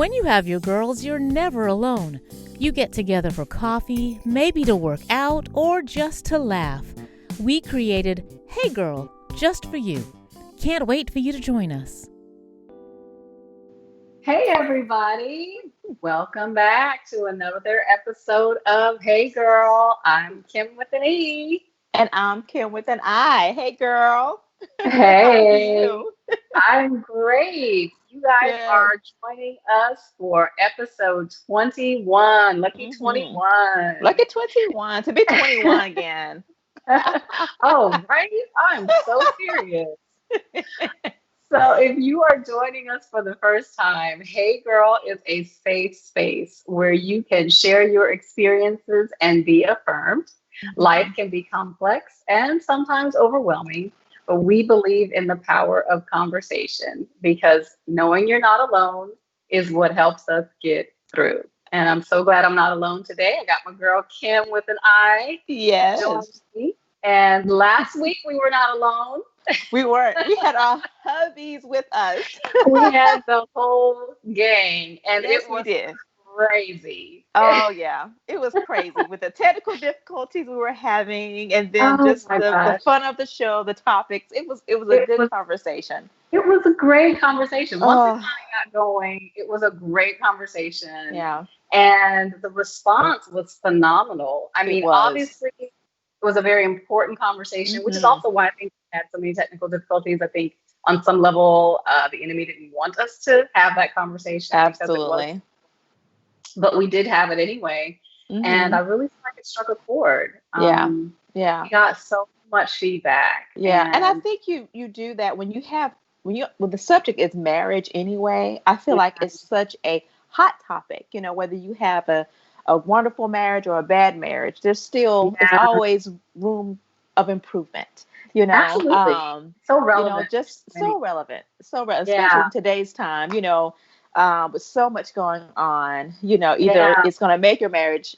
When you have your girls, you're never alone. You get together for coffee, maybe to work out, or just to laugh. We created Hey Girl, just for you. Can't wait for you to join us. Hey, everybody. Welcome back to another episode of Hey Girl. I'm Kim with an E. And I'm Kim with an I. Hey, girl. How are Hey, you? I'm great. You guys Good. are joining us for episode 21. Lucky Mm-hmm. 21. Look at 21 to be 21 again. Oh, right? I'm so serious. So, if you are joining us for the first time, Hey Girl is a safe space where you can share your experiences and be affirmed. Life Mhm. can be complex and sometimes overwhelming, but we believe in the power of conversation because knowing you're not alone is what helps us get through. And I'm so glad I'm not alone today. I got my girl Kim with an I joining Yes. me. And last week we were not alone. We were. We had our hubbies with us. We had the whole gang, and Yes, it we was did. crazy. Oh yeah, it was crazy with the technical difficulties we were having, and then Oh just my the gosh. fun of the show, the topics. It was a It good was conversation. it was a great conversation. Once it Oh kind of got going, it was a great conversation. yeah, And the response was phenomenal. I it mean, was. obviously, it was a very important conversation, which is Hmm. also why I think we had so many technical difficulties. I think on some level, the enemy didn't want us to have that conversation because it was, Absolutely. but we did have it anyway. And Hmm. I really feel like it struck a chord. Yeah. Yeah. We got so much feedback, Yeah, and I and think you do that when you have when the subject is marriage anyway. I feel yeah, like it's such a hot topic. Whether you have a wonderful marriage or a bad marriage, there's still it's yeah, always room of improvement. absolutely, so relevant to Just so many. so relevant, especially Yeah, in today's time. With so much going on. Either yeah, it's going to make your marriage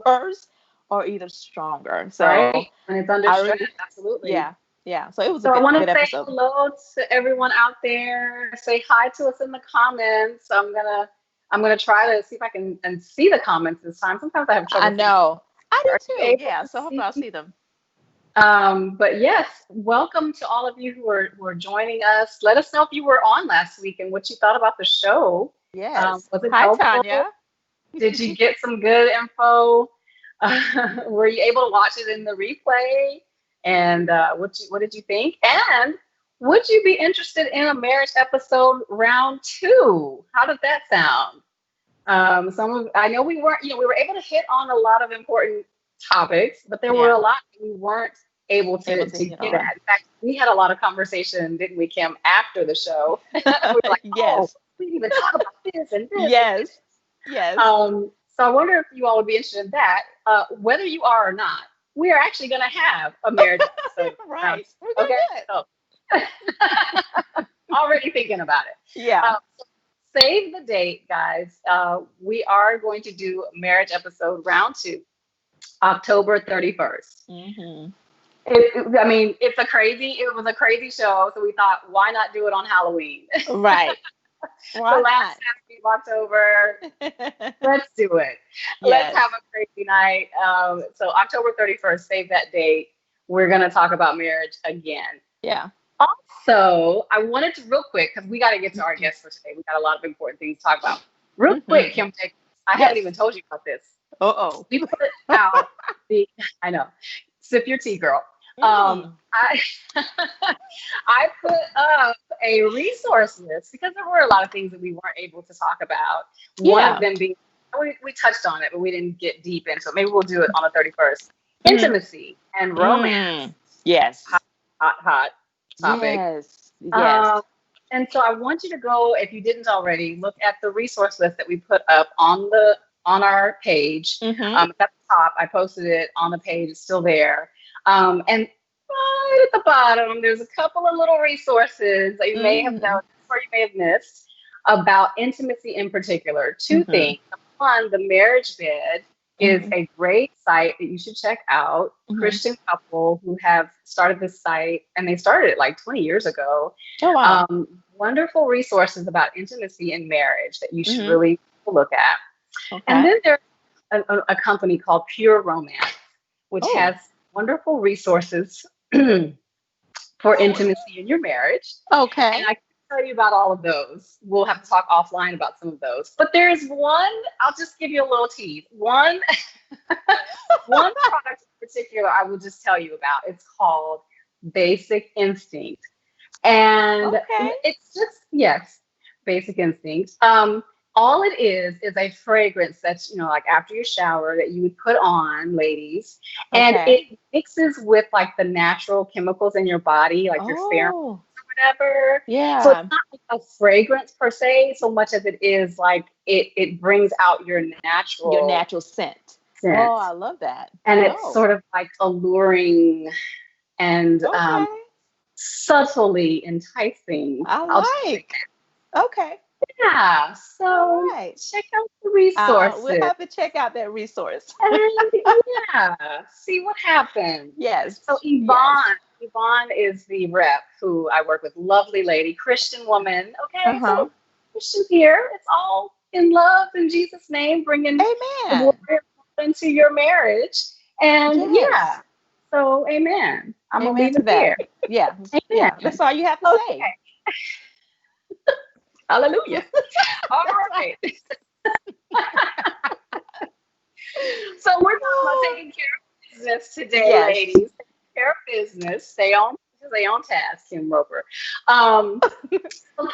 worse or either stronger. So right. When it's under I stress, really, absolutely. yeah, yeah. So it was a So I good, want good to say episode. hello to everyone out there. Say hi to us in the comments. I'm gonna try to see if I can and see the comments this time. Sometimes I have I trouble seeing. know. I Are do you too. able Yeah. to So hopefully I'll see? see them. But yes, welcome to all of you who are joining us. Let us know if you were on last week and what you thought about the show. Yes. Was it Hi, helpful? Tanya. Did you get some good info? Were you able to watch it in the replay? And what did you think? And would you be interested in a marriage episode round two? How did that sound? I know we were able to hit on a lot of important topics, but there were a Yeah. lot that we weren't able Able to to hit get at. on. In fact, we had a lot of conversation, didn't we, Kim, after the show? We were like, oh, Yes. we didn't even talk about this and this and this. Yes. Yes. So I wonder if you all would be interested in that. Whether you are or not, we are actually going to have a marriage episode round Right. We're two. Okay, gonna so already thinking about it. do it. Yeah. Save the date, guys. We are going to do marriage episode round two, October 31st. Hmm. I mean, it was a crazy show, so we thought, why not do it on Halloween? Right. The Why last not? Saturday of October. Let's do it. Let's have Yes. a crazy night. So October 31st, save that date. We're going to talk about marriage again. Yeah. Also, I wanted to real quick because we got to get to our guests for today. We got a lot of important things to talk about. Real quick, Hmm. Kim Jacobs, I haven't even Yes. told you about this. Uh-oh. We put out I know, sip your tea, girl. Mm. I I put up a resource list because there were a lot of things that we weren't able to talk about. One of Yeah. them being we touched on it, but we didn't get deep into it. Maybe we'll do it on the 31st. Hmm. Intimacy and romance. Mm. Yes. Hot, hot, hot topic. Yes. Um, Yes. and so I want you to go, if you didn't already, look at the resource list that we put up on our page. Hmm. It's at the top. I posted it on the page. It's still there. And right at the bottom, there's a couple of little resources that you may have Hmm. noticed or you may have missed about intimacy in particular. Two Hmm. things. One, the marriage bed, is a great site that you should check out. Christian couple who have started this site, and they started it like 20 years ago. Oh, wow. Wonderful resources about intimacy and marriage that you should really look at. Okay. And then there's a company called Pure Romance, which has wonderful resources for intimacy in your marriage. Okay. And I can tell you about all of those. We'll have to talk offline about some of those. But there's one, I'll just give you a little tease. One product in particular I will just tell you about. It's called Basic Instinct. And it's just, yes, Basic Instinct. All it is a fragrance that's, like after your shower that you would put on, ladies. And it mixes with like the natural chemicals in your body, like your pheromones or whatever. Yeah. So it's not like a fragrance per se, so much as it is like it brings out your natural scent. scent. Oh, I love that. And it's sort of like alluring and subtly enticing. Okay. Yeah, so check out the resources. We'll have to check out that resource. And see what happens. Yes. So Yvonne is the rep who I work with. Lovely lady, Christian woman. Okay, so Christian here. It's all in love in Jesus' name, bringing the glory into your marriage. And so amen. I'm gonna leave it there. Yeah, yeah. That's all you have to say. Hallelujah. All right. So we're talking about taking care of business today, ladies. Take care of business. Stay on task, Kim Roper.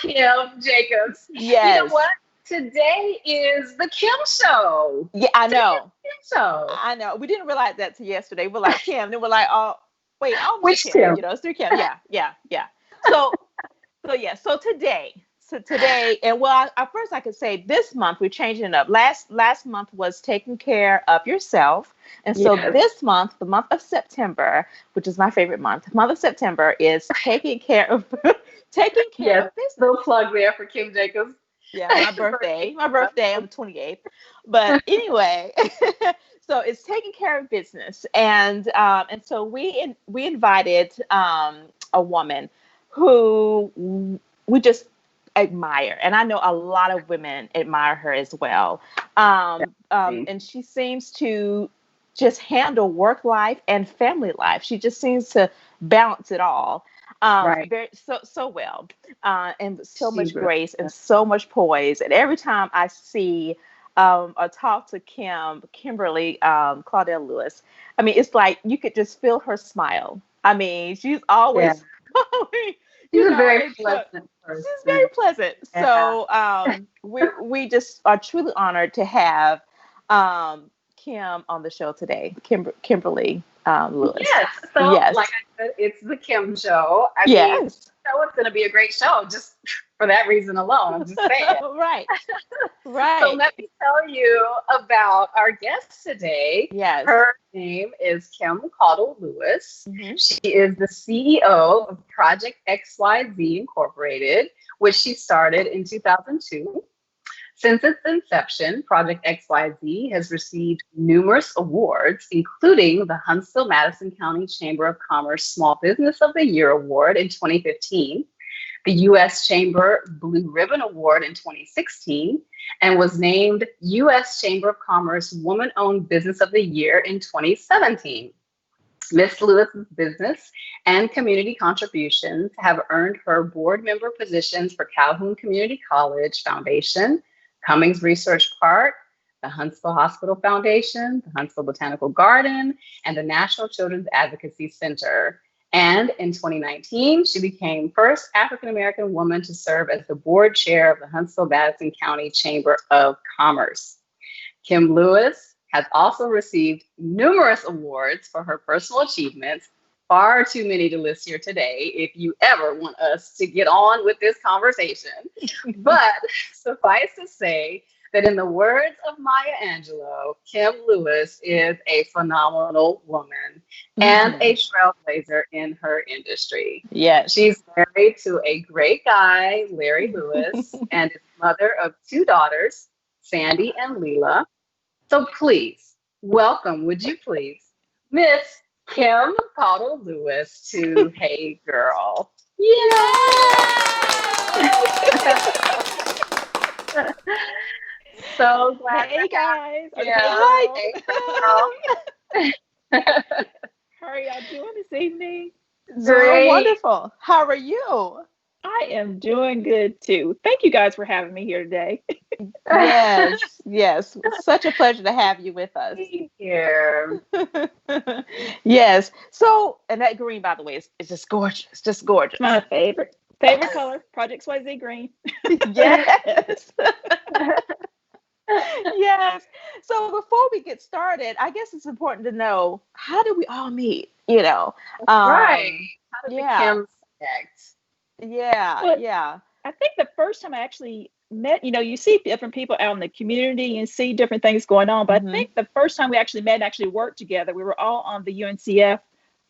Kim Jacobs. Yes. You know what? Today is the Kim Show. Yeah, I know. Kim Show. I know. We didn't realize that till yesterday. We're like, Kim. Then we're like, oh, wait, which Kim? It's through Kim. Yeah. So today, and first I could say this month we're changing it up. Last month was taking care of yourself, and so this month, the month of September, which is my favorite month, is taking care of business. Little plug there for Kim Jacobs. Yeah, my birthday on the 28th. But anyway, so it's taking care of business, and so we invited a woman who we just admire, and I know a lot of women admire her as well. And she seems to just handle work life and family life. She just seems to balance it all. So well, and so much grace and so much poise. And every time I see or talk to Kimberly Caudle Lewis, I mean, it's like you could just feel her smile. I mean, she's always she's a very pleasant person. She's very pleasant. So we just are truly honored to have Kim on the show today, Kimberly Lewis. Yes. So like I said, it's the Kim Show. I mean, it's going to be a great show just for that reason alone. I'm just saying. Right. So let me tell you about our guest today. Yes. Her name is Kim Caudle Lewis. She is the CEO of Project XYZ Incorporated, which she started in 2002. Since its inception, Project XYZ has received numerous awards, including the Huntsville-Madison County Chamber of Commerce Small Business of the Year Award in 2015, the U.S. Chamber Blue Ribbon Award in 2016, and was named U.S. Chamber of Commerce Woman-Owned Business of the Year in 2017. Ms. Lewis's business and community contributions have earned her board member positions for Calhoun Community College Foundation, Cummings Research Park, the Huntsville Hospital Foundation, the Huntsville Botanical Garden, and the National Children's Advocacy Center. And in 2019, she became first African-American woman to serve as the board chair of the Huntsville-Madison County Chamber of Commerce. Kim Lewis has also received numerous awards for her personal achievements, far too many to list here today if you ever want us to get on with this conversation. But suffice to say that in the words of Maya Angelou, Kim Lewis is a phenomenal woman and a trailblazer in her industry. Yes. She's married to a great guy, Larry Lewis, and is mother of two daughters, Sandy and Leela. So please welcome, would you please, Miss Kim Caudle Lewis to Hey Girl. Yay! So glad Hey to have guys. you. Hey Hi, girl. Hey girl. How are y'all doing this evening? doing Great. wonderful. How are you? I am doing good too. Thank you guys for having me here today. Yes, yes. Such a pleasure to have you with us. Here. Yes. So, and that green, by the way, is just gorgeous. Just gorgeous. My favorite color, Project XYZ green. Yes. Yes. So before we get started, I guess it's important to know, how did we all meet? Right. How did the Yeah, Kims connect? yeah, Well, yeah. I think the first time I actually met, you see different people out in the community and see different things going on. But I Hmm. think the first time we actually met and actually worked together, we were all on the UNCF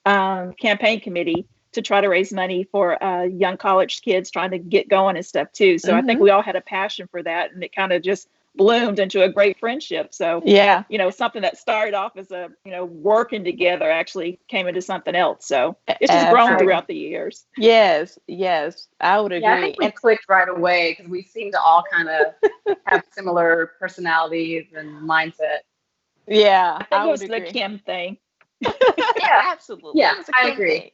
campaign committee to try to raise money for young college kids trying to get going and stuff too. So I think Hmm. we all had a passion for that, and it kind of just bloomed into a great friendship. So Yeah, something that started off as a working together actually came into something else. So it's just grown absolutely. throughout the years. Yes, yes. I would Yeah, I agree. think we clicked right away because we seem to all kind of have similar personalities and mindset. I Yeah, think I it would was the agree. Kim thing. Yeah, Absolutely. yeah, It was a I Kim agree. thing.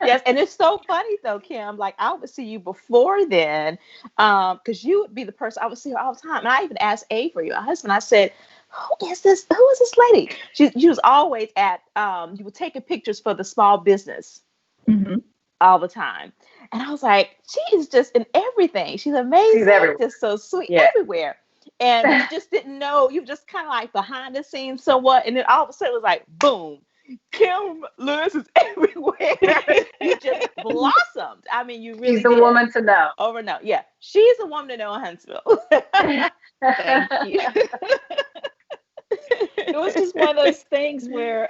Yes, and it's so funny though, Kim. Like, I would see you before then, because you would be the person I would see her all the time. And I even asked Avery, my husband. I said, "Who is this? Who is this lady?" She was always at. You were taking pictures for the small business Hmm. all the time, and I was like, "She is just in everything. She's She's amazing, everywhere. just so sweet Yeah. everywhere." But you just didn't know. You were just kind of like behind the scenes, somewhat, and then all of a sudden it was like, boom. Kim Lewis is everywhere. You just blossomed. I mean, you She's really the did. woman to know. Over and over. Yeah, she's a woman to know in Huntsville. Thank you. It was just one of those things where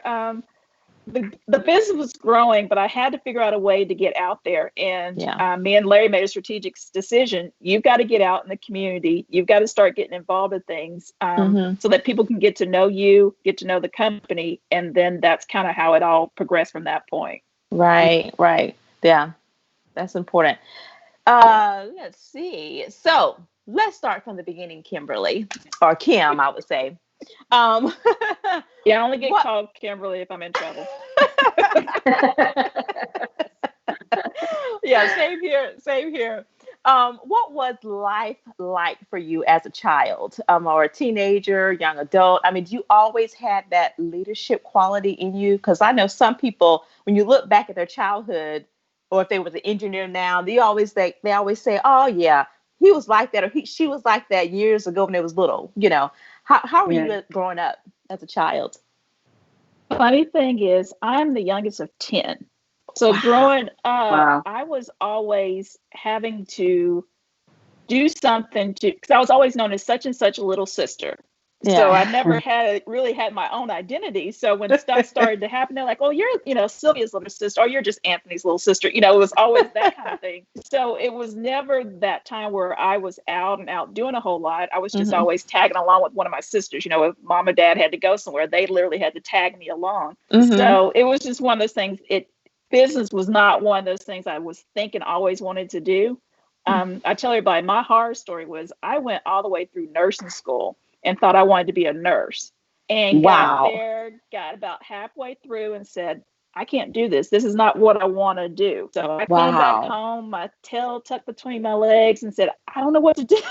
the business was growing, but I had to figure out a way to get out there. And Yeah. me and Larry made a strategic decision. You've got to get out in the community. You've got to start getting involved in things Hmm. so that people can get to know you, get to know the company. And then that's kind of how it all progressed from that point. Right, right. Yeah, that's important. Let's see. So let's start from the beginning, Kimberly, or Kim, I would say. Um, Yeah, I only get what? called Kimberly if I'm in trouble. Yeah, same here, same here. What was life like for you as a child, or a teenager, young adult? I mean, do you always had that leadership quality in you? Because I know some people, when you look back at their childhood, or if they was an engineer now, they always say, "Oh yeah, he was like that," or she was like that years ago when they was little. How were Yeah. you growing up as a child? Funny thing is, I'm the youngest of 10. So Wow. growing up, Wow. I was always having to do something because I was always known as such and such a little sister. So Yeah. I never really had my own identity. So when stuff started to happen, they're like, "Oh, you're Sylvia's little sister, or you're just Anthony's little sister." It was always that kind of thing. So it was never that time where I was out and out doing a whole lot. I was just Hmm. always tagging along with one of my sisters. If mom and dad had to go somewhere, they literally had to tag me along. Hmm. So it was just one of those things. Business was not one of those things I was thinking always wanted to do. I tell everybody my horror story was I went all the way through nursing school and thought I wanted to be a nurse and got Wow. there, got about halfway through and said, I can't do this. This is not what I want to do. So I came back Wow. home, my tail tucked between my legs, and said, I don't know what to do.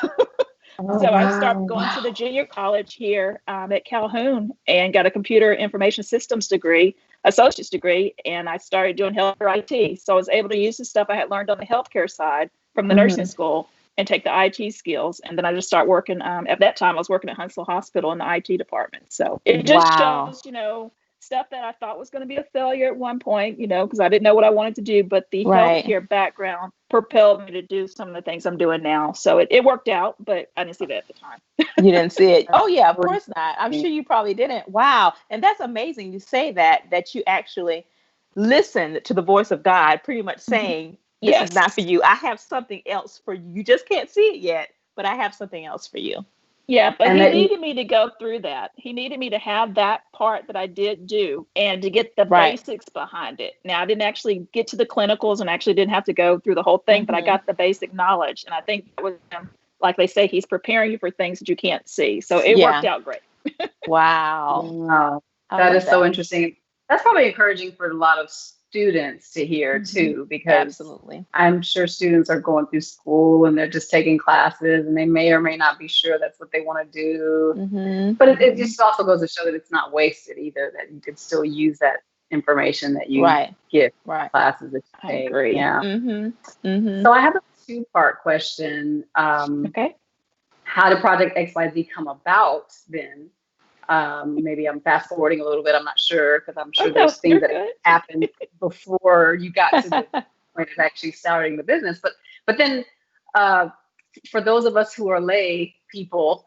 Oh, So I started wow. going to Wow. the junior college here at Calhoun and got a computer information systems degree, associate's degree, and I started doing healthcare IT. So I was able to use the stuff I had learned on the healthcare side from the nursing Hmm. school and take the IT skills. And then I just start working. At that time, I was working at Huntsville Hospital in the IT department. So it just Wow. shows, stuff that I thought was going to be a failure at one point, because I didn't know what I wanted to do. But the Right. healthcare background propelled me to do some of the things I'm doing now. So it worked out, but I didn't see that at the time. You didn't see it. Oh yeah, of Or- course not. I'm sure you probably didn't. Wow. And that's amazing you say that you actually listened to the voice of God, pretty much Mhm. saying, this is Yes. not for you. I have something else for you. You just can't see it yet, but I have something else for you. Yeah, but And he that you, needed me to go through that. He needed me to have that part that I did do and to get the Right. basics behind it. Now, I didn't actually get to the clinicals and actually didn't have to go through the whole thing, but I got the basic knowledge. And I think that was, like they say, he's preparing you for things that you can't see. So it worked Yeah. out great. Wow. wow, I that love is so that. interesting. That's probably encouraging for a lot of students to hear too, because Absolutely. I'm sure students are going through school and they're just taking classes and they may or may not be sure that's what they want to do. Mm-hmm. But it just also goes to show that it's not wasted either, that you could still use that information that you Right. get Right. classes that you I take. agree. Yeah. Mm-hmm. Mm-hmm. So I have a two-part question. Okay. How did Project XYZ come about then? Maybe I'm fast forwarding a little bit. I'm not sure, because I'm Oh, sure no, there's things you're that good. happened before you got to the point of actually starting the business. But then for those of us who are lay people,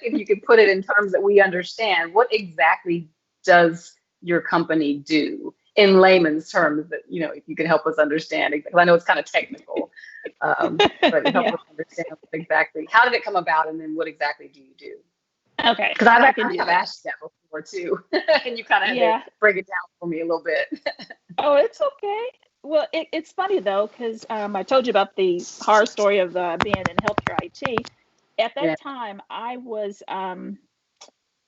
if you could put it in terms that we understand, what exactly does your company do in layman's terms? That, you know, if you could help us understand, because I know it's kind of technical, but help Yeah. us understand what exactly, how did it come about, and then what exactly do you do? Okay. Because I I can think do I've that. asked that before too, and you kind of had to Yeah. break it down for me a little bit. Oh, it's okay. Well, it's funny though, because I told you about the horror story of being in healthcare IT. At Yeah, that time, I was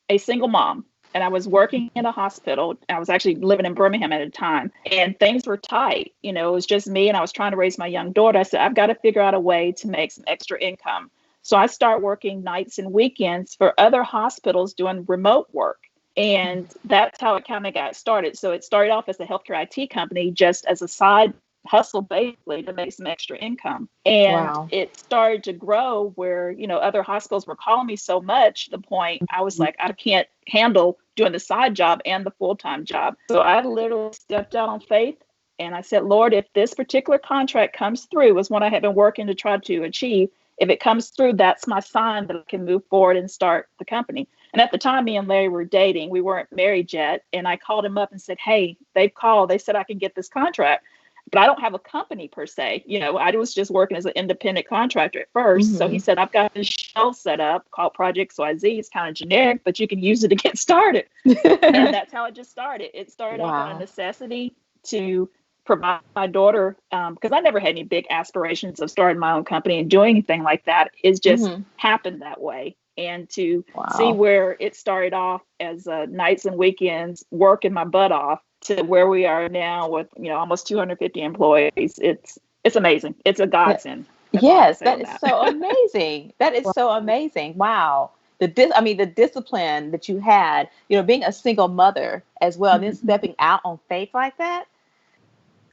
a single mom and I was working in a hospital. I was actually living in Birmingham at the time and things were tight. You know, it was just me and I was trying to raise my young daughter. I said, I've got to figure out a way to make some extra income. So I start working nights and weekends for other hospitals doing remote work. And that's how it kind of got started. So it started off as a healthcare IT company, just as a side hustle, basically, to make some extra income. And Wow. it started to grow where, you know, other hospitals were calling me so much, to the point I was like, I can't handle doing the side job and the full-time job. So I literally stepped out on faith and I said, Lord, if this particular contract comes through, was one I had been working to try to achieve. If it comes through, that's my sign that I can move forward and start the company. And at the time, me and Larry were dating. We weren't married yet. And I called him up and said, hey, they've called. They said I can get this contract, but I don't have a company per se. You know, I was just working as an independent contractor at first. So he said, I've got this shell set up called Project XYZ. It's kind of generic, but you can use it to get started. And that's how it just started. It started off on a Wow. necessity to provide my daughter, because I never had any big aspirations of starting my own company and doing anything like that. It's just happened that way. And to see Wow. where it started off as nights and weekends, working my butt off, to where we are now with, you know, almost 250 employees. It's amazing. It's a godsend. That's all I can Yes, say that on is that. so amazing. That is so amazing. Wow. The discipline that you had, you know, being a single mother as well, and then stepping out on faith like that.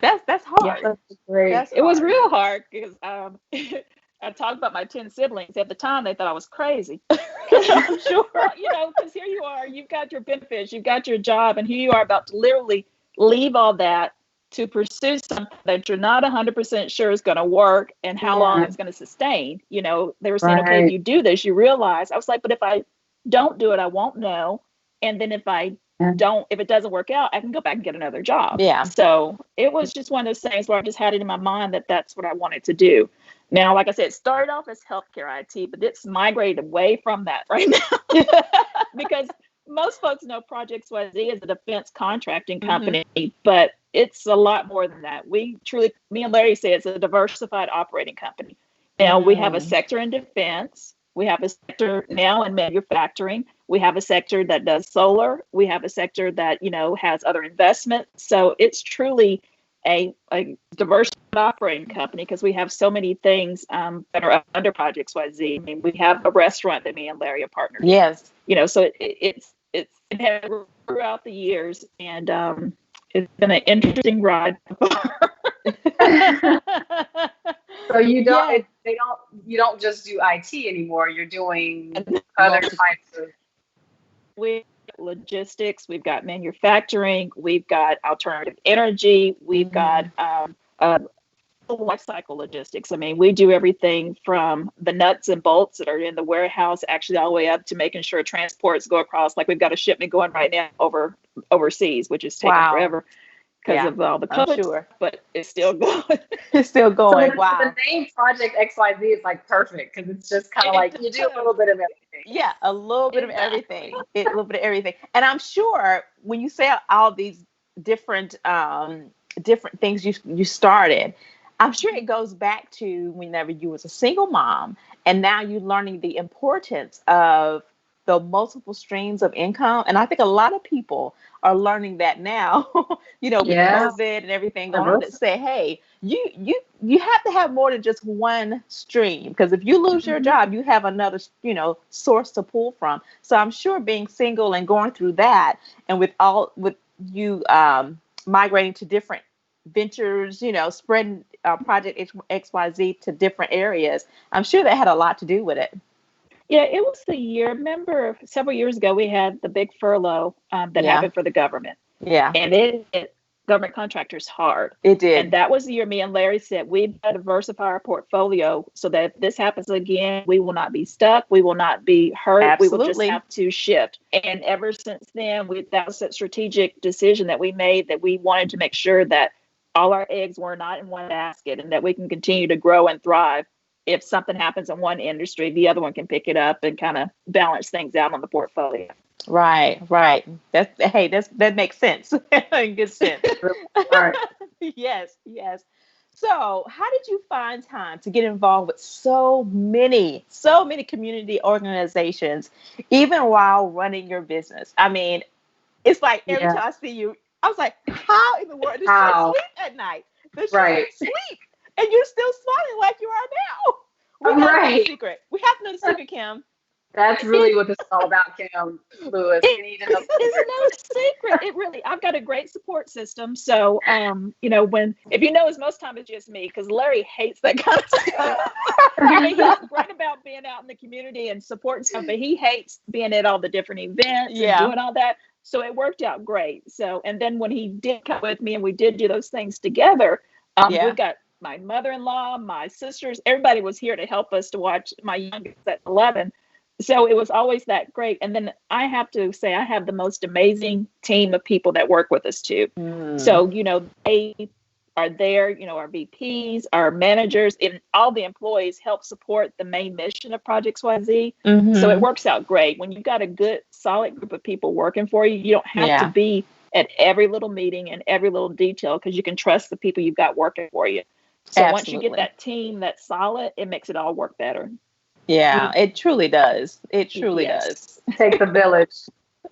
That's Yeah, hard. that's great. That's it was hard. real hard because I talked about my 10 siblings. At the time, they thought I was crazy. I'm sure. You know, because here you are, you've got your benefits, you've got your job, and here you are about to literally leave all that to pursue something that you're not 100% sure is going to work and how long Yeah. it's going to sustain. You know, they were saying, okay, if Right. you do this, you realize. I was like, but if I don't do it, I won't know. And then if Yeah. if it doesn't work out, I can go back and get another job. Yeah. So it was just one of those things where I just had it in my mind that that's what I wanted to do. Now, like I said, it started off as healthcare IT, but it's migrated away from that right now because most folks know Project XYZ is a defense contracting company, but it's a lot more than that. We truly, me and Larry say, it's a diversified operating company. Now, we have a sector in defense. We have a sector now in manufacturing. We have a sector that does solar. We have a sector that, you know, has other investments. So it's truly a diverse operating company because we have so many things that are under Project XYZ. I mean, we have a restaurant that me and Larry are partnered in. Yes. You know, so it has throughout the years, and it's been an interesting ride. So you don't, Yes. you don't just do IT anymore. You're doing other Multiple. types of. We logistics, we've got manufacturing, we've got alternative energy, we've got life cycle logistics. I mean, we do everything from the nuts and bolts that are in the warehouse, actually all the way up to making sure transports go across. Like we've got a shipment going right now overseas, which is taking Wow. forever. because of all the I'm COVID, sure. but it's still going. It's still So going. the, Wow. the name Project XYZ is like perfect because it's just kind of like you do a little bit of everything. Yeah, a little bit of Exactly. everything. A little bit of everything. And I'm sure when you say all these different different things you started, I'm sure it goes back to whenever you was a single mom and now you're learning the importance of the multiple streams of income. And I think a lot of people are learning that now, with Yes. COVID and everything going on, that say, hey, you have to have more than just one stream, because if you lose your job, you have another, source to pull from. So I'm sure being single and going through that, and with you migrating to different ventures, spreading Project XYZ to different areas, I'm sure that had a lot to do with it. Yeah, it was the year. Remember, several years ago, we had the big furlough that Yeah. happened for the government. Yeah, And it hit government contractors hard. it did. And that was the year me and Larry said, we've got to diversify our portfolio so that if this happens again, we will not be stuck. We will not be hurt. Absolutely. We will just have to shift. And ever since then, that was a strategic decision that we made, that we wanted to make sure that all our eggs were not in one basket and that we can continue to grow and thrive. If something happens in one industry, the other one can pick it up and kind of balance things out on the portfolio. Right. That makes sense. Good sense. Right. Yes. So, how did you find time to get involved with so many community organizations, even while running your business? I mean, it's like every time I see you, I was like, how in the world does she sleep at night? Does she sleep? And you're still smiling like you are now. We have to know the secret. We have to know the secret, Kim. That's really what this is all about, Kim Lewis. You need to know the secret. It's no secret. It really, I've got a great support system. So, if you notice, most time it's just me, because Larry hates that kind of stuff. I mean, he's great about being out in the community and supporting stuff, but he hates being at all the different events and doing all that. So it worked out great. So, and then when he did come with me and we did do those things together, we got my mother-in-law, my sisters, everybody was here to help us to watch my youngest at 11. So it was always that great. And then I have to say, I have the most amazing team of people that work with us too. So, they are there, our VPs, our managers, and all the employees help support the main mission of Project YZ. So it works out great. When you've got a good, solid group of people working for you, you don't have to be at every little meeting and every little detail, because you can trust the people you've got working for you. So once you get that team that's solid, it makes it all work better. Yeah, it truly does. It truly does. Take the village.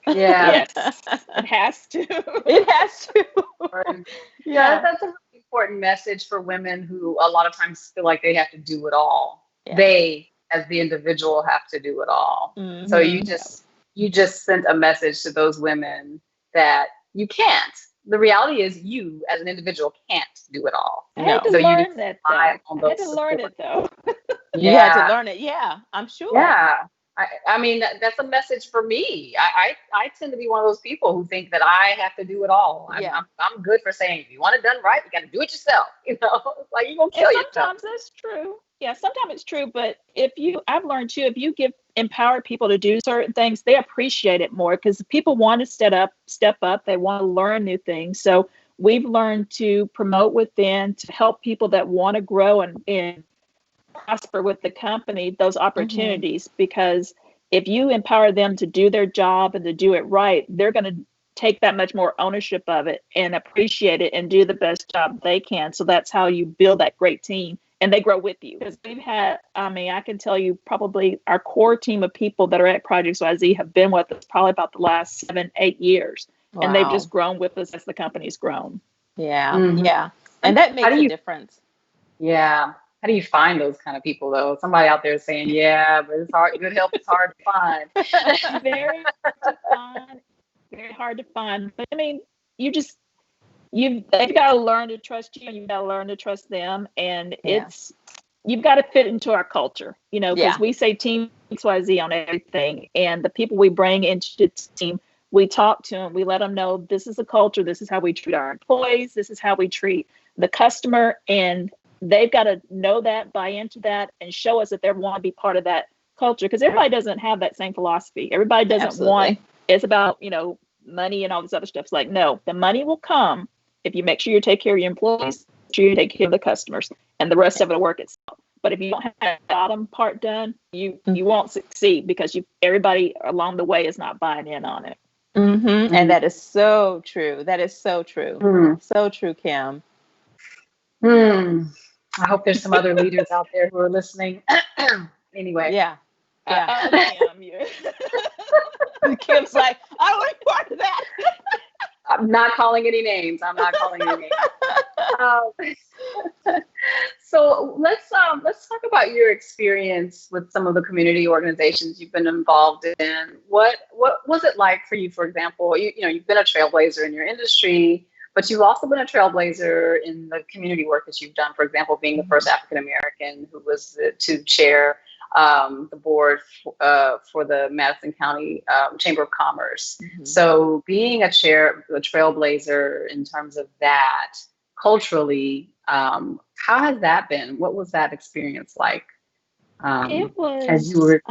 Yeah. Yes, it has to. It has to. Yeah, that's a really important message for women who a lot of times feel like they have to do it all. They, as the individual, have to do it all. So you just sent a message to those women that you can't. The reality is, you as an individual can't do it all. I had to learn that, though. I had to learn it, though. You had to learn it. Yeah, I'm sure. Yeah. I mean, that's a message for me. I tend to be one of those people who think that I have to do it all. I'm good for saying, if you want it done right, you got to do it yourself. Like you're going to kill yourself. Sometimes that's true. Yeah, sometimes it's true. But I've learned too, if you empower people to do certain things, they appreciate it more, because people want to step up. They want to learn new things. So we've learned to promote within, to help people that want to grow and prosper with the company, those opportunities, because if you empower them to do their job and to do it right, they're going to take that much more ownership of it and appreciate it and do the best job they can. So that's how you build that great team, and they grow with you. Because we've had, I can tell you, probably our core team of people that are at Project YZ have been with us probably about the last 7-8 years. Wow. And they've just grown with us as the company's grown. Yeah. Yeah. And that makes a difference. Yeah. How do you find those kind of people, though? Somebody out there is saying, yeah, but it's hard. Good help is hard to find. Very hard to find. But I mean, they've got to learn to trust you, and you've got to learn to trust them. And you've got to fit into our culture, because we say Team XYZ on everything. And the people we bring into the team, we talk to them, we let them know this is a culture, this is how we treat our employees, this is how we treat the customer, and they've got to know that, buy into that, and show us that they want to be part of that culture, because everybody doesn't have that same philosophy. Everybody doesn't want, it's about, money and all this other stuff. It's like, no, the money will come If you make sure you take care of your employees, make sure you take care of the customers, and the rest of it will work itself. But if you don't have that bottom part done, you won't succeed because everybody along the way is not buying in on it. And that is so true. That is so true. So true, Kim. I hope there's some other leaders out there who are listening. Anyway. Yeah. Kim's like, I don't want part of that. I'm not calling any names. So let's talk about your experience with some of the community organizations you've been involved in. What was it like for you? For example, you've been a trailblazer in your industry, but you've also been a trailblazer in the community work that you've done. For example, being the first African American who was to chair the board for the Madison County Chamber of Commerce. So being a trailblazer in terms of that culturally, how has that been? What was that experience like? It was as you were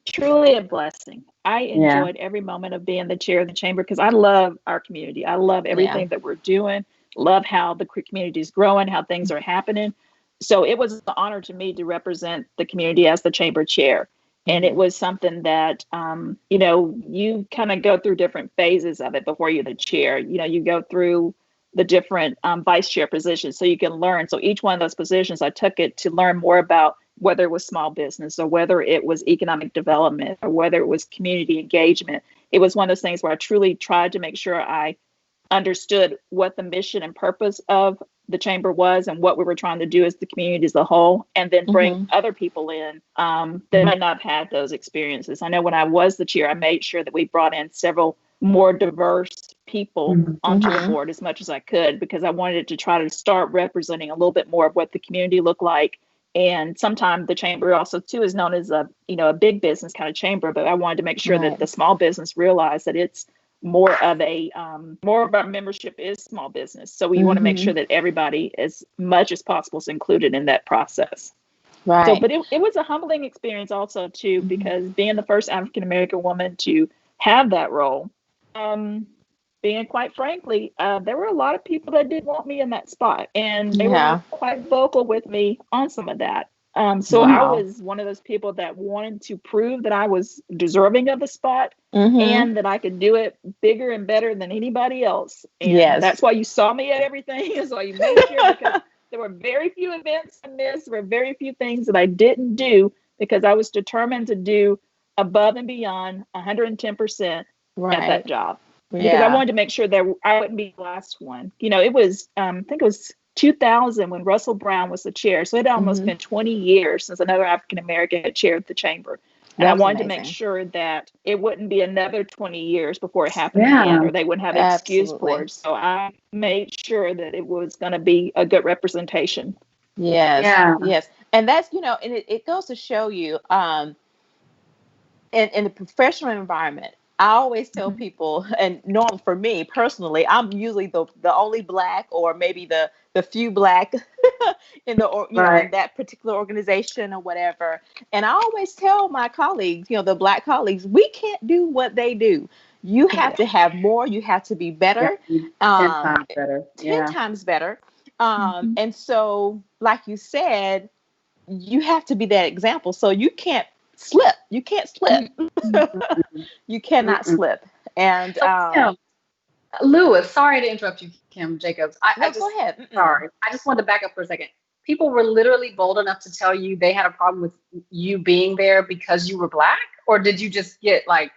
truly a blessing. I enjoyed every moment of being the chair of the chamber because I love our community. I love everything that we're doing. Love how the community is growing, how things are happening. So it was an honor to me to represent the community as the chamber chair. And it was something that, you kind of go through different phases of it before you're the chair. You go through the different vice chair positions so you can learn. So each one of those positions, I took it to learn more about whether it was small business or whether it was economic development or whether it was community engagement. It was one of those things where I truly tried to make sure I understood what the mission and purpose of the chamber was and what we were trying to do as the community as a whole, and then bring other people in that might not have had those experiences. I know when I was the chair, I made sure that we brought in several more diverse people onto the board as much as I could, because I wanted to try to start representing a little bit more of what the community looked like. And sometimes the chamber also too is known as a big business kind of chamber, but I wanted to make sure that the small business realized that it's more of our membership is small business. So we want to make sure that everybody, as much as possible, is included in that process. Right. So, but it was a humbling experience also too, because being the first African American woman to have that role, being quite frankly, there were a lot of people that didn't want me in that spot, and they were quite vocal with me on some of that. So I was one of those people that wanted to prove that I was deserving of the spot and that I could do it bigger and better than anybody else. And that's why you saw me at everything. Is why you made sure, because there were very few events I missed. There were very few things that I didn't do because I was determined to do above and beyond 110% at that job. Because I wanted to make sure that I wouldn't be the last one. It was, I think it was 2000 when Russell Brown was the chair. So it had almost been 20 years since another African American had chaired the chamber. And I wanted to make sure that it wouldn't be another 20 years before it happened again, or they wouldn't have an excuse for it. So I made sure that it was going to be a good representation. Yes. And that's, and it goes to show you, in the professional environment, I always tell people, and norm for me personally, I'm usually the only Black, or maybe the few Black in the in that particular organization or whatever. And I always tell my colleagues, the Black colleagues, we can't do what they do. You have to have more. You have to be better. 10 times better. 10 times better. And so, like you said, you have to be that example. So you can't slip. You can't slip. You cannot slip. And Kim, Lewis, sorry to interrupt you, Kim Jacobs. Go ahead. Sorry. I just wanted to back up for a second. People were literally bold enough to tell you they had a problem with you being there because you were Black? Or did you just get like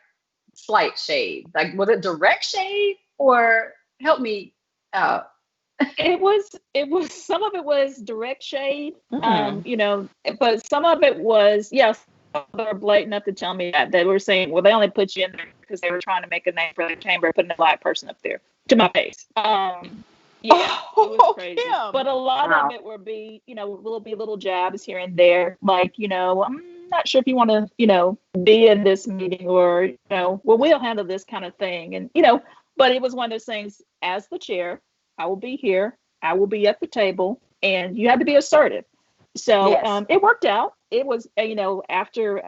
slight shade? Like, was it direct shade? Or help me out. It was some of it was direct shade, but some of it was, they were blatant enough to tell me that they were saying, well, they only put you in there because they were trying to make a name for the chamber, putting a Black person up there to my face. It was crazy. Kim. But a lot of it will be, will be little jabs here and there, like, I'm not sure if you want to, be in this meeting, or, well, we'll handle this kind of thing. And, but it was one of those things, as the chair, I will be here, I will be at the table, and you have to be assertive. So it worked out. It was, after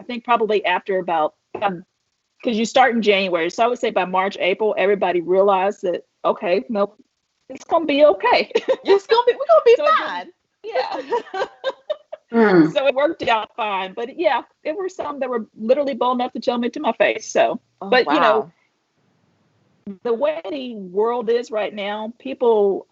about, because you start in January. So I would say by March, April, everybody realized that, okay, nope, it's gonna be okay. We're gonna be So it fine. Yeah. So it worked out fine. But yeah, there were some that were literally bold enough to tell me to my face. So, Oh, but wow. the way the world is right now, people,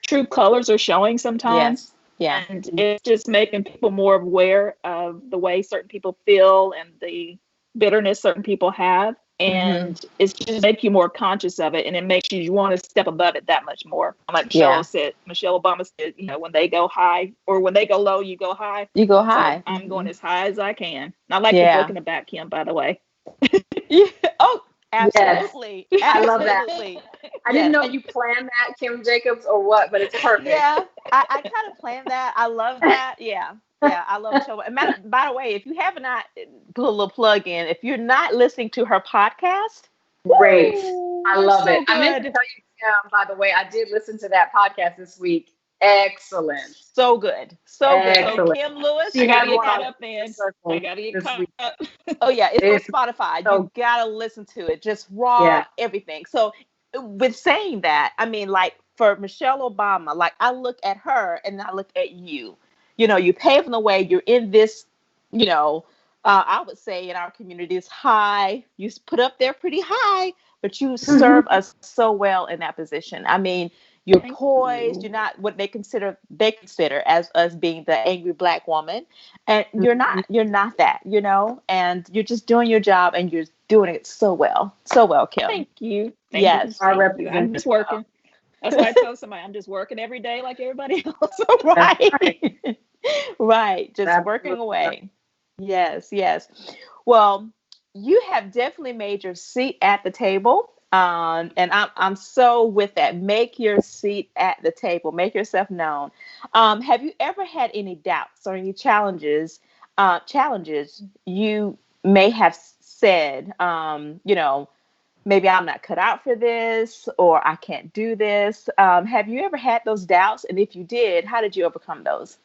true colors are showing sometimes. Yes. Yeah. And it's just making people more aware of the way certain people feel and the bitterness certain people have. And it's just make you more conscious of it, and it makes you want to step above it that much more. Like Michelle Obama said, when they go high or when they go low, you go high. You go So high. I'm going as high as I can. And I like your Yeah. book in the back, Kim, by the way. Yeah. Oh, Yes. absolutely. I love that. Absolutely. I didn't know you planned that, Kim Jacobs, or what, but it's perfect. Yeah, I kind of planned that. I love that. Yeah. Yeah, I love the show. And by the way, if you have not put a little plug in, if you're not listening to her podcast, Great. woo, I love so it. I meant to good. tell you, Kim, by the way, I did listen to that podcast this week. Excellent. So good. So good. So Excellent. Kim Lewis, She I had gotta get one caught on up, man. circle I gotta get this caught week. up. oh yeah, it's It's on Spotify. so- You gotta listen to it. Just raw, Yeah. everything. So with saying that, I mean, like for Michelle Obama, like I look at her and I look at you. You paving the way. You're in this, I would say in our community is high. You put up there pretty high, but you serve us so well in that position. I mean, you're Thank poised. you. You're not what they consider as us being the angry Black woman, and you're not that. And you're just doing your job, and you're doing it so well, Kim. Thank you. Yes. Our Thank you. I'm just working. That's why I tell somebody I'm just working every day like everybody else. Right. Right. Just Absolutely. working away. Yes. Well, you have definitely made your seat at the table. And I'm so with that. Make your seat at the table. Make yourself known. Have you ever had any doubts or any challenges you may have said, maybe I'm not cut out for this, or I can't do this. Have you ever had those doubts? And if you did, how did you overcome those?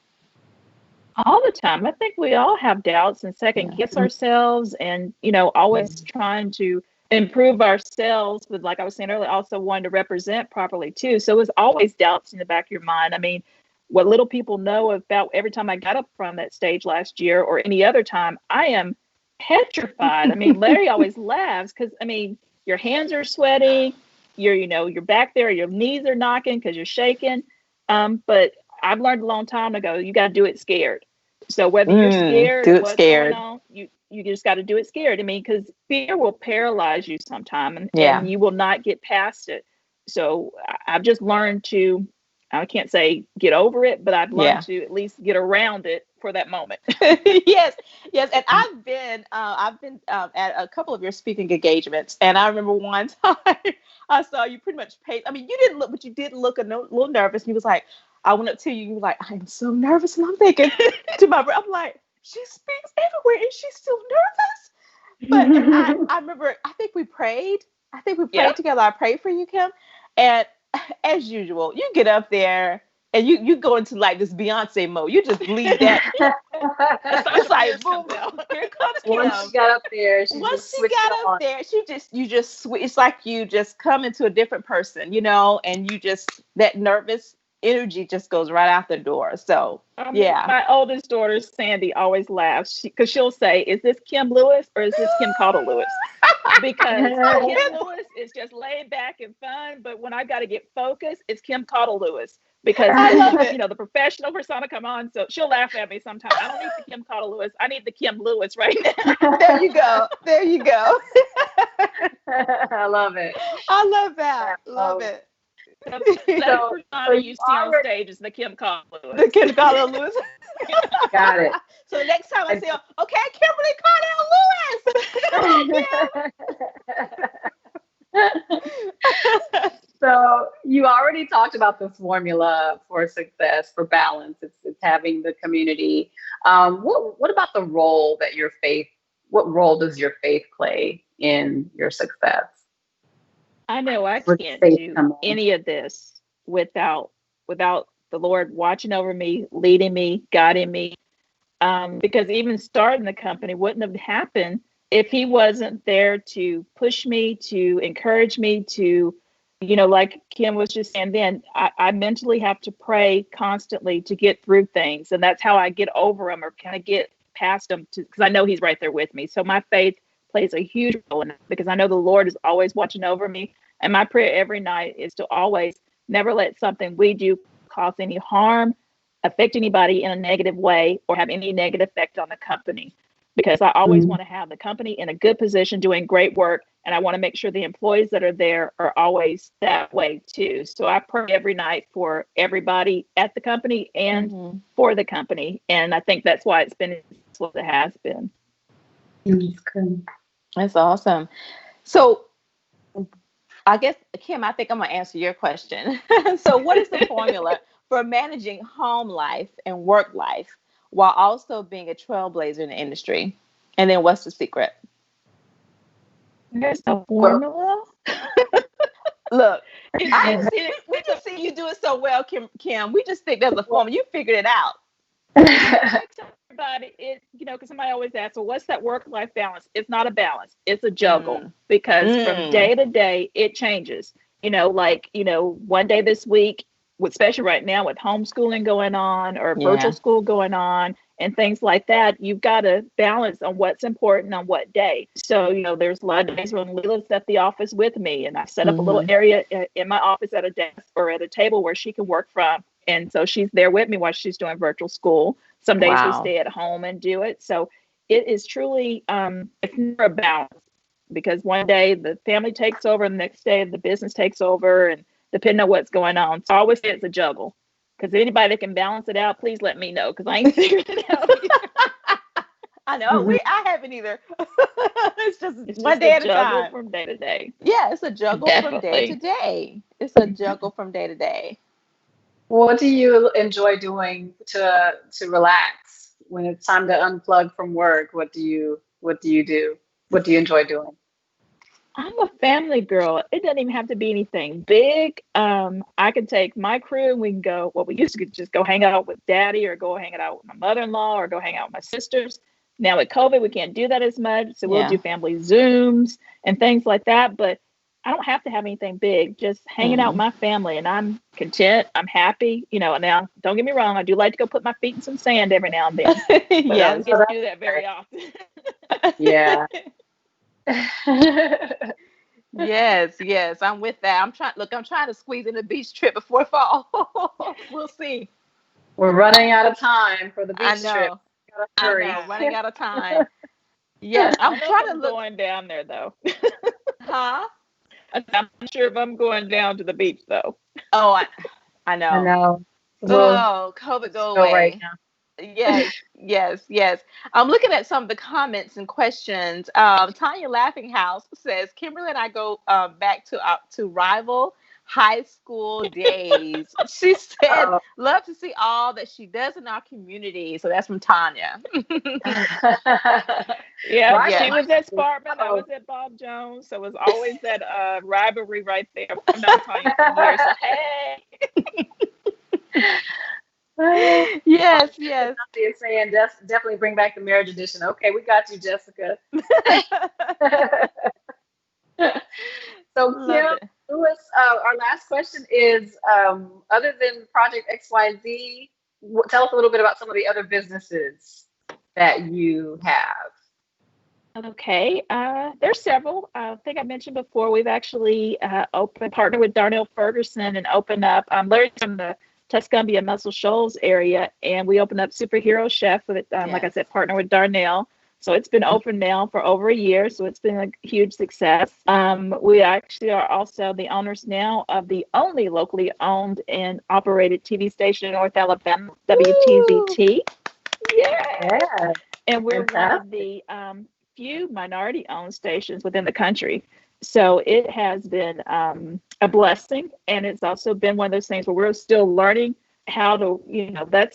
All the time. I think we all have doubts and second guess ourselves and, always trying to improve ourselves. But like I was saying earlier, also wanting to represent properly too. So it's always doubts in the back of your mind. I mean, what little people know about every time I got up from that stage last year or any other time, I am petrified. I mean, Larry always laughs because, your hands are sweaty, you're back there, your knees are knocking because you're shaking. But I've learned a long time ago, you got to do it scared. So whether you're scared, do it what's scared. going on, you just got to do it scared. Because fear will paralyze you sometime and you will not get past it. So I've just learned to, I can't say get over it, but I've learned to at least get around it for that moment. Yes. And I've been at a couple of your speaking engagements, and I remember one time I saw you pretty much pace. I mean, you didn't look, but you did look a little nervous. And you was like, I went up to you. You were like, I'm so nervous, and I'm thinking to my brain, I'm like, she speaks everywhere, and she's still nervous. But I remember, I think we prayed. Together. I prayed for you, Kim, and as usual, you get up there and you go into like this Beyonce mode. You just leave that. It's like boom, here comes Kim. Once she got up there, you just switch. It's like you just come into a different person, and you just, that nervous energy just goes right out the door. So my oldest daughter Sandy always laughs because she'll say, "Is this Kim Lewis or is this Kim Caudle Lewis?" Because Kim Lewis is just laid back and fun, but when I got to get focused, it's Kim Caudle Lewis because the professional persona come on. So she'll laugh at me sometimes. I don't need the Kim Caudle Lewis. I need the Kim Lewis right now. There you go. I love it. I love that. Love it. That persona you see on stage is the Kim Caudle Lewis. The Kim Caudle Lewis. Got it. So the next time I say, okay, Kimberly Caudle Lewis. So you already talked about this formula for success, for balance. It's having the community. What about the role that what role does your faith play in your success? I know I can't do any of this without the Lord watching over me, leading me, guiding me. Because even starting the company wouldn't have happened if he wasn't there to push me, to encourage me, to, like Kim was just saying then, I mentally have to pray constantly to get through things. And that's how I get over them or kind of get past them, because I know he's right there with me. So my faith plays a huge role in it, because I know the Lord is always watching over me. And my prayer every night is to always never let something we do cause any harm, affect anybody in a negative way, or have any negative effect on the company. Because I always want to have the company in a good position doing great work. And I want to make sure the employees that are there are always that way too. So I pray every night for everybody at the company and for the company. And I think that's why it's been what it has been. That's good. That's awesome. So I guess, Kim, I think I'm going to answer your question. So what is the formula for managing home life and work life while also being a trailblazer in the industry? And then what's the secret? There's no formula. Look, we just see you do it so well, Kim. We just think there's a formula. You figured it out. Everybody, because somebody always asks, well, what's that work-life balance? It's not a balance. It's a juggle, because from day to day, it changes. One day this week, especially right now with homeschooling going on or virtual school going on and things like that, you've got to balance on what's important on what day. So, there's a lot of days when Leela's at the office with me, and I've set up a little area in my office at a desk or at a table where she can work from. And so she's there with me while she's doing virtual school. Some days we stay at home and do it. So it is truly, it's never a balance, because one day the family takes over, and the next day the business takes over, and depending on what's going on. So I always say it's a juggle, because anybody that can balance it out, please let me know, because I ain't figuring it out either. I know. I haven't either. It's one day at a time. From day to day. Yeah, it's a juggle from day to day. It's a juggle from day to day. What do you enjoy doing to relax when it's time to unplug from work? What do you do? What do you enjoy doing? I'm a family girl. It doesn't even have to be anything big. I can take my crew and we can go. Well, we used to just go hang out with Daddy, or go hang out with my mother-in-law, or go hang out with my sisters. Now with COVID, we can't do that as much. So we'll do family Zooms and things like that. But I don't have to have anything big, just hanging out with my family, and I'm content. I'm happy. Now don't get me wrong. I do like to go put my feet in some sand every now and then. But I don't get to do that very often. Yeah. Yes. I'm with that. I'm trying to squeeze in a beach trip before fall. We'll see. We're running out of time for the beach trip. I know, running out of time. Yes, I'm trying to look. Going down there though. Huh? I'm not sure if I'm going down to the beach though. Oh, I know. I know. Oh, COVID go away. Right now. Yes. I'm looking at some of the comments and questions. Tanya Laughing House says, Kimberly and I go back to rival high school days. She said, love to see all that she does in our community. So that's from Tanya. She was at Sparkman. I was at Bob Jones. So it was always that rivalry right there. I'm not telling you for years. So, hey. Yes. Is saying definitely bring back the marriage edition. Okay, we got you, Jessica. So Kim Lewis, our last question is, other than Project XYZ, tell us a little bit about some of the other businesses that you have. Okay, there's several. I think I mentioned before, we've actually partnered with Darnell Ferguson and opened up, Larry from the Tuscumbia Muscle Shoals area, and we opened up Superhero Chef with, like I said, partner with Darnell. So it's been open now for over a year, so it's been a huge success. We actually are also the owners now of the only locally owned and operated TV station in North Alabama, WTZT. Yeah. And we're one of the few minority-owned stations within the country. So it has been a blessing, and it's also been one of those things where we're still learning how to,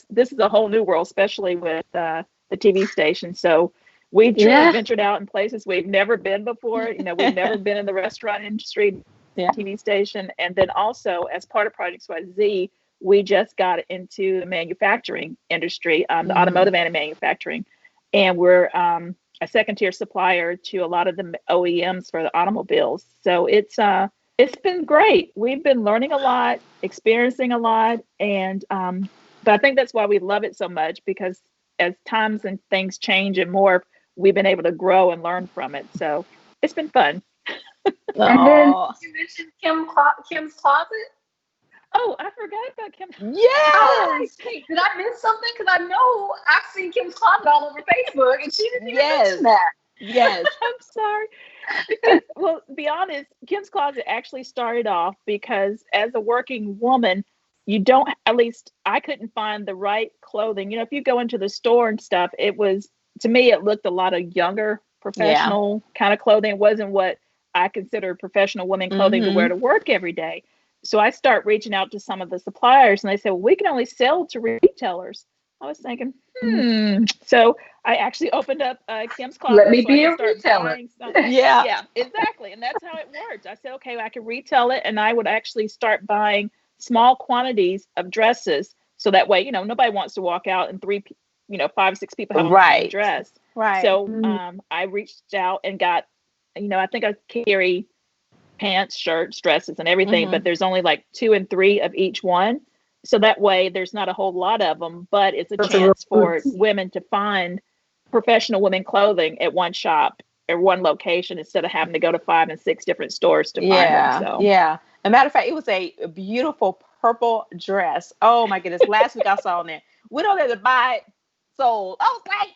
this is a whole new world, especially with the TV station. So we truly ventured out in places we've never been before. We've never been in the restaurant industry, TV station. And then also, as part of Project XYZ, we just got into the manufacturing industry, the automotive and manufacturing. And we're a second-tier supplier to a lot of the OEMs for the automobiles. So it's It's been great. We've been learning a lot, experiencing a lot, and but I think that's why we love it so much, because as times and things change and more, we've been able to grow and learn from it. So it's been fun. And then Oh, you mentioned Kim's Closet. Oh, I forgot about Kim. I was like, yes, wait, did I miss something? Because I know I've seen Kim's Closet all over Facebook, and she didn't even yes, mention that. yes. I'm sorry. Because, well, to be honest, Kim's Closet actually started off because as a working woman, you don't, at least I couldn't find the right clothing. If you go into the store and stuff, it was, to me, it looked a lot of younger Yeah. professional kind of clothing. It wasn't what I consider professional women clothing to Mm-hmm. wear to work every day. So I start reaching out to some of the suppliers, and they said, well, we can only sell to retailers. I was thinking, So I actually opened up Kim's Let Closet me so I be could a start retailer. buying some. Yeah. Yeah, exactly. And that's how it worked. I said, okay, well, I can retail it, and I would actually start buying small quantities of dresses. So that way, nobody wants to walk out and five, six people have on the same Right. dress. Right. So Mm. I reached out and got, I think I carry pants, shirts, dresses, and everything, but Mm-hmm. there's only like 2 and 3 of each one. So that way there's not a whole lot of them, but it's a That's a real chance for boots. women to find professional women clothing at one shop or one location instead of having to go to 5 and 6 different stores to find them. Yeah. So Yeah. As a matter of fact, it was a beautiful purple dress. Oh my goodness. Last week I saw it there. We don't have to buy it sold. I was like,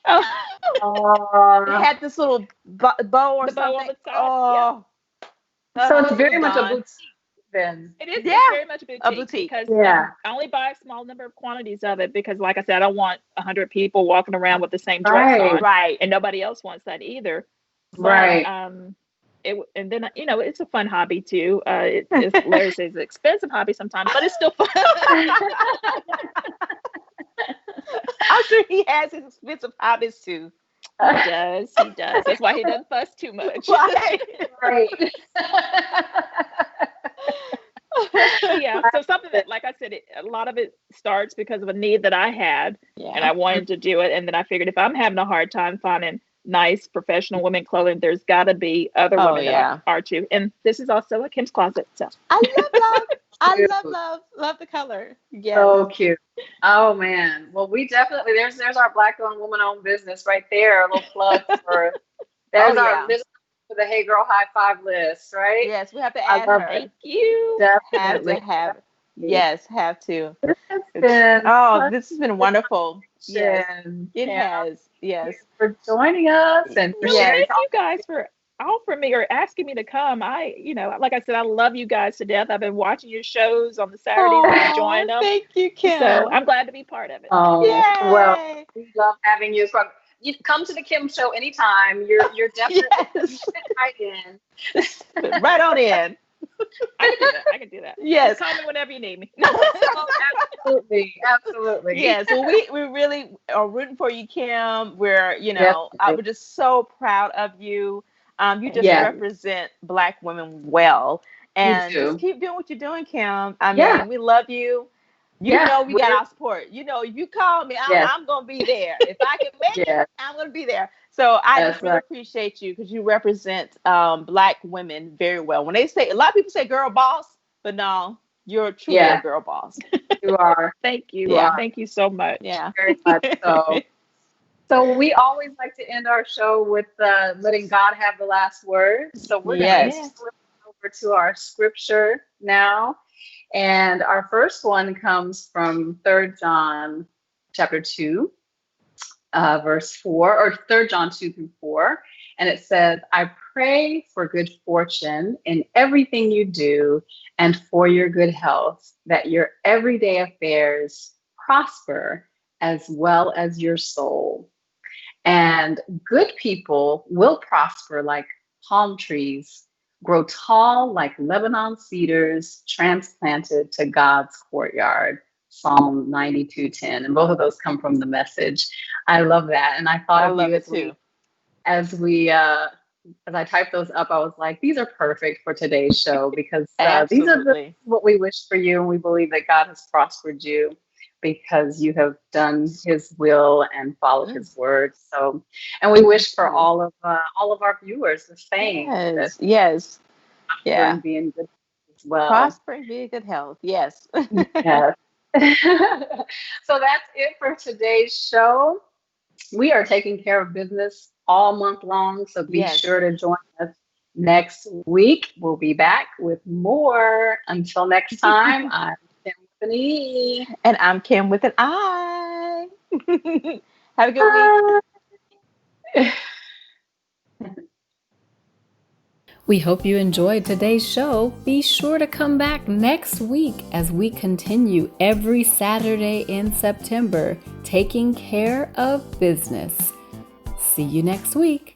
oh, no. It had this little bow or the bow on something. the side. Yep. Oh, So it's it was very much a gone. boutique then. It is. Yeah. It's very much a A boutique boutique. because Yeah. I only buy a small number of quantities of it because, like I said, I don't want 100 people walking around with the same dress Right. on, Right. and nobody else wants that either. But Right. and then it's a fun hobby too. It's Larry says it's an expensive hobby sometimes, but it's still fun. I'm sure he has his expensive hobbies too. He does. He does. That's why he doesn't fuss too much. Right. Right. Yeah. So something that, like I said, a lot of it starts because of a need that I had, and I Yeah. wanted to do it. And then I figured if I'm having a hard time finding nice professional women clothing, there's got to be other Oh, women yeah. that are too. And this is also a Kim's Closet. So I love. I Cute. love the color. Yes. So cute. Oh man. Well, we definitely there's our black owned, woman owned business right there. A little plug for there's Oh, our yeah. this for the Hey Girl High Five list, right? Yes, we have to I add love her. thank you. Definitely. Have to have. Yes, have to. This has been Oh, this has been wonderful. Yes, fun. it Yeah. has. Yes. For joining us and for No, Yes. sharing. thank you guys for offering me or asking me to come. Like I said, I love you guys to death. I've been watching your shows on the Saturdays and enjoying them. Thank you, Kim. So I'm glad to be part of it. Well, Yay. we love having you. You come to the Kim Show anytime. You're definitely Yes. right in. Right on in. I can do that. Yes. Just call me whenever you need me. Oh, absolutely. Yes. Well, we really are rooting for you, Kim. We're, Definitely. we're just so proud of you. You just Yeah. represent Black women well. And do. just keep doing what you're doing, Kim. I Yeah. mean, we love you. You Yeah, know we got we're- our support. If you call me, Yes. I'm going to be there. If I can make Yes. it, I'm going to be there. So I That's just really right. appreciate you because you represent Black women very well. When they say, a lot of people say girl boss, but no, you're truly Yeah. a girl boss. You are Thank you. Yeah. Thank you so much. Yeah. very much so. So we always like to end our show with letting God have the last word. So we're going Yes. to flip over to our scripture now. And our first one comes from 3 John chapter 2, verse 4, or 3 John 2 through 4. And it says, I pray for good fortune in everything you do and for your good health, that your everyday affairs prosper as well as your soul. And good people will prosper like palm trees, grow tall like Lebanon cedars, transplanted to God's courtyard. Psalm 92:10. And both of those come from the Message. I love that. And I thought I of love you it too. as I typed those up, I was like, these are perfect for today's show because these are Absolutely. what we wish for you. And we believe that God has prospered you because you have done his will and followed his word. So, and we wish for all of our viewers the same. Yes. Yes. Yeah. And being good. well. Prosper and be in good health. Yes. Yes. So that's it for today's show. We are taking care of business all month long, so be Yes. sure to join us next week. We'll be back with more. Until next time, I'm Kim with an E. And I'm Kim with an I. Have a good week. We hope you enjoyed today's show. Be sure to come back next week as we continue every Saturday in September, taking care of business. See you next week.